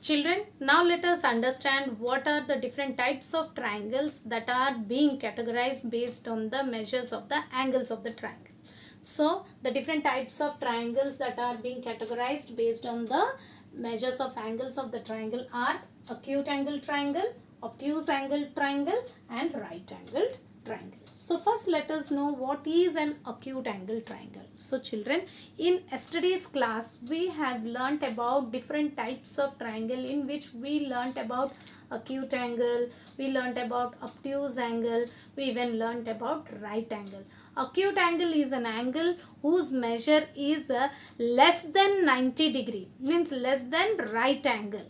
Children, now let us understand what are the different types of triangles that are being categorized based on the measures of the angles of the triangle. So, the different types of triangles that are being categorized based on the measures of angles of the triangle are acute angle triangle, obtuse angle triangle and right angled triangle. So first let us know what is an acute angle triangle. So children, in yesterday's class we have learnt about different types of triangle, in which we learnt about acute angle, we learnt about obtuse angle, we even learnt about right angle. Acute angle is an angle whose measure is less than 90 degree, means less than right angle.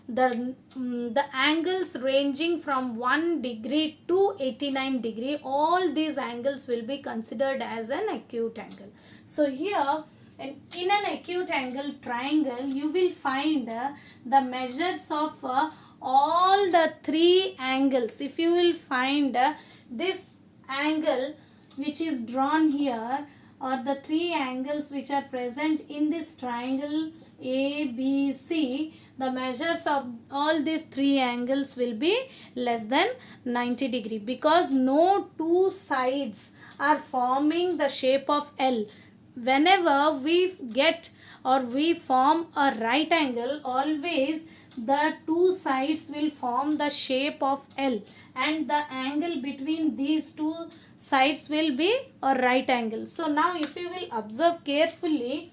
The angles ranging from 1 degree to 89 degree, all these angles will be considered as an acute angle. So here in an acute angle triangle you will find the measures of all the three angles. If you will find this angle which is drawn here, or the three angles which are present in this triangle ABC, the measures of all these three angles will be less than 90 degree, because no two sides are forming the shape of L. Whenever we get or we form a right angle, always the two sides will form the shape of L, and the angle between these two sides will be a right angle. So now if you will observe carefully,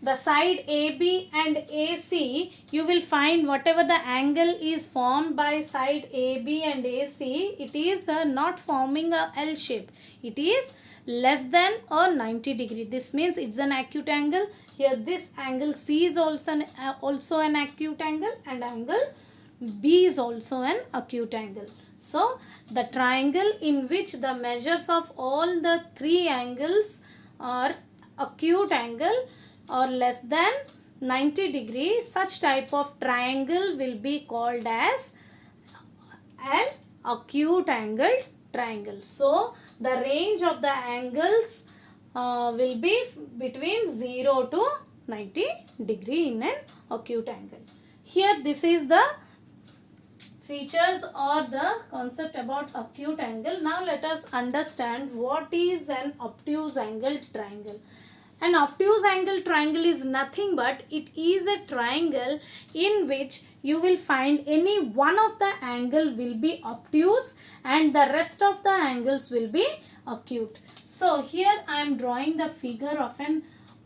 the side AB and AC, you will find whatever the angle is formed by side AB and AC, it is not forming a L shape. It is less than or 90 degree. This means it's an acute angle. Here this angle C is also an acute angle, and angle B is also an acute angle. So the triangle in which the measures of all the three angles are acute angle or less than 90 degree, such type of triangle will be called as an acute angled triangle. So the range of the angles will be between 0 to 90 degree in an acute angle. Here this is the features or the concept about acute angle. Now let us understand what is an obtuse angled triangle. An obtuse angle triangle is nothing but it is a triangle in which you will find any one of the angle will be obtuse and the rest of the angles will be acute. So here I am drawing the figure of an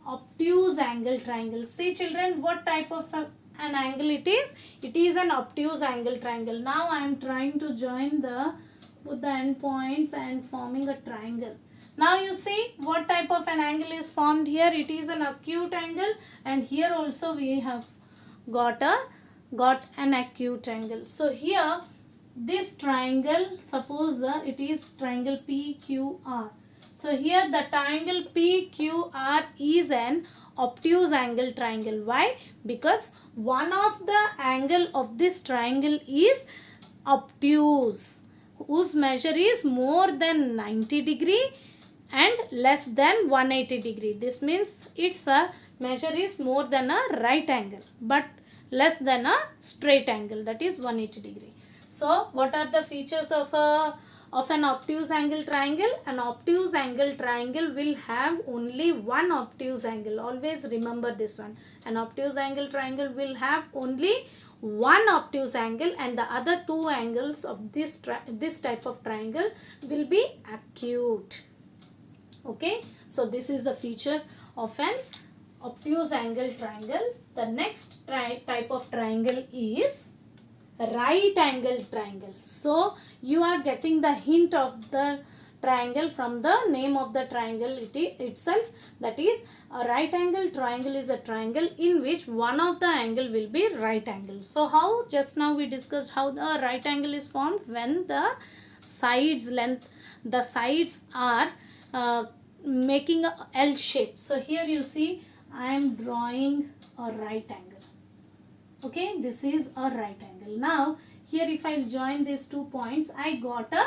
obtuse angle triangle. See children, what type of an angle it is? It is an obtuse angle triangle. Now I am trying to join both the end points and forming a triangle. Now you see what type of an angle is formed here. It is an acute angle, and here also we have got an acute angle. So here this triangle, suppose it is triangle PQR. So here the triangle PQR is an obtuse angle triangle. Why? Because one of the angle of this triangle is obtuse, whose measure is more than 90 degree and less than 180 degree. This means its measure is more than a right angle but less than a straight angle, that is 180 degree. So what are the features of an obtuse angle triangle? An obtuse angle triangle will have only one obtuse angle. Always remember this one. An obtuse angle triangle will have only one obtuse angle, and the other two angles of this type of triangle will be acute. Okay, so this is the feature of an obtuse angle triangle. The next type of triangle is right angle triangle. So you are getting the hint of the triangle from the name of the triangle itself. That is, a right angle triangle is a triangle in which one of the angle will be right angle. So how, just now we discussed how the right angle is formed when the sides are making a L shape. So here you see I am drawing a right angle. Okay, this is a right angle. Now here if I join these 2 points, I got a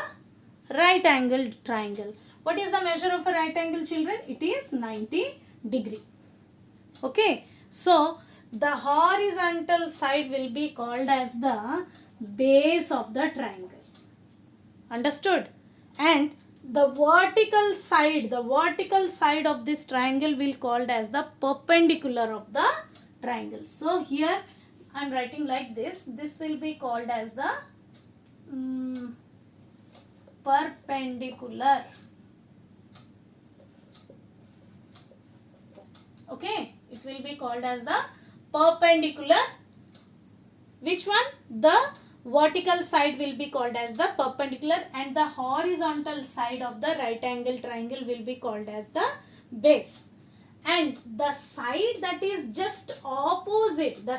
right angled triangle. What is the measure of a right angle, children? It is 90 degree. Okay, so the horizontal side will be called as the base of the triangle. Understood? And the vertical side of this triangle will called as the perpendicular of the triangle. So here I am writing like this. This will be called as the perpendicular. Okay, it will be called as the perpendicular. Which one? The vertical side will be called as the perpendicular, and the horizontal side of the right angle triangle will be called as the base. And the side that is just opposite, to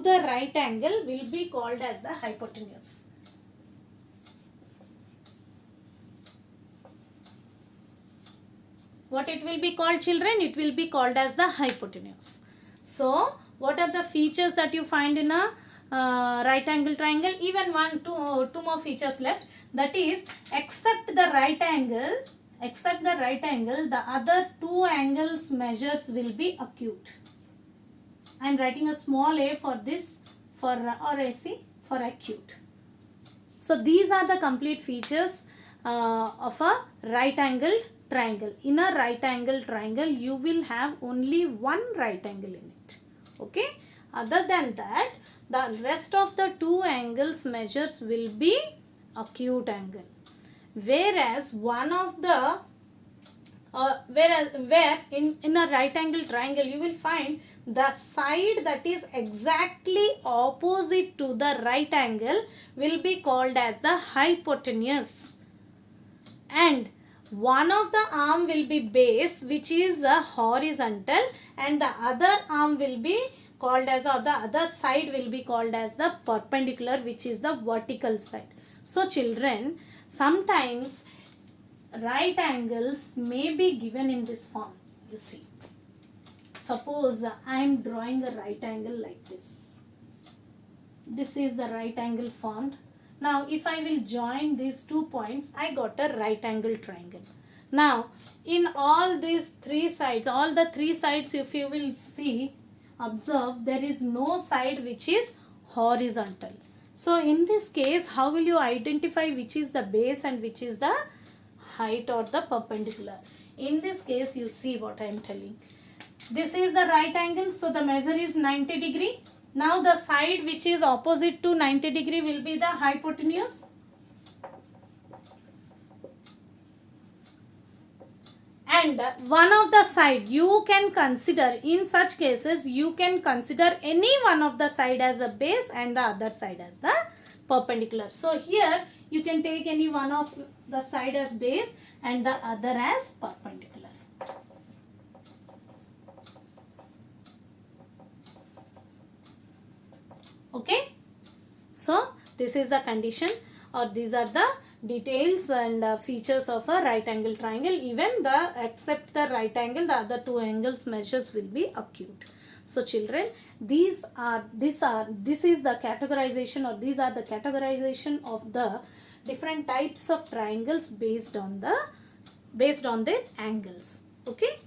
the right angle will be called as the hypotenuse. What it will be called, children? It will be called as the hypotenuse. So, what are the features that you find in a right angle triangle? Even two more features left. That is, except the right angle, the other two angles measures will be acute. I am writing a small a for this, or AC for acute. So these are the complete features of a right angled triangle. In a right angle triangle, you will have only one right angle in it. Okay. Other than that, the rest of the two angles measures will be acute angle. Whereas one of the where in a right angle triangle you will find the side that is exactly opposite to the right angle will be called as the hypotenuse, and one of the arm will be base, which is a horizontal, and the other arm will be called as, or the other side will be called as the perpendicular, which is the vertical side. So children, sometimes right angles may be given in this form. You see, suppose I am drawing a right angle like this. This is the right angle formed. Now if I will join these 2 points, I got a right angle triangle. Now in all these three sides, if you will see, observe, there is no side which is horizontal. So in this case, how will you identify which is the base and which is the height or the perpendicular? In this case, you see what I am telling. This is the right angle, so the measure is 90 degree. Now the side which is opposite to 90 degree will be the hypotenuse. And one of the side you can consider, in such cases you can consider any one of the side as a base and the other side as the perpendicular. So here you can take any one of the side as base and the other as perpendicular. Okay. So this is the condition, or these are the details and features of a right angle triangle. Even except the right angle, the other two angles measures will be acute. So children, this is the categorization, or these are the categorization of the different types of triangles based on their angles. Okay.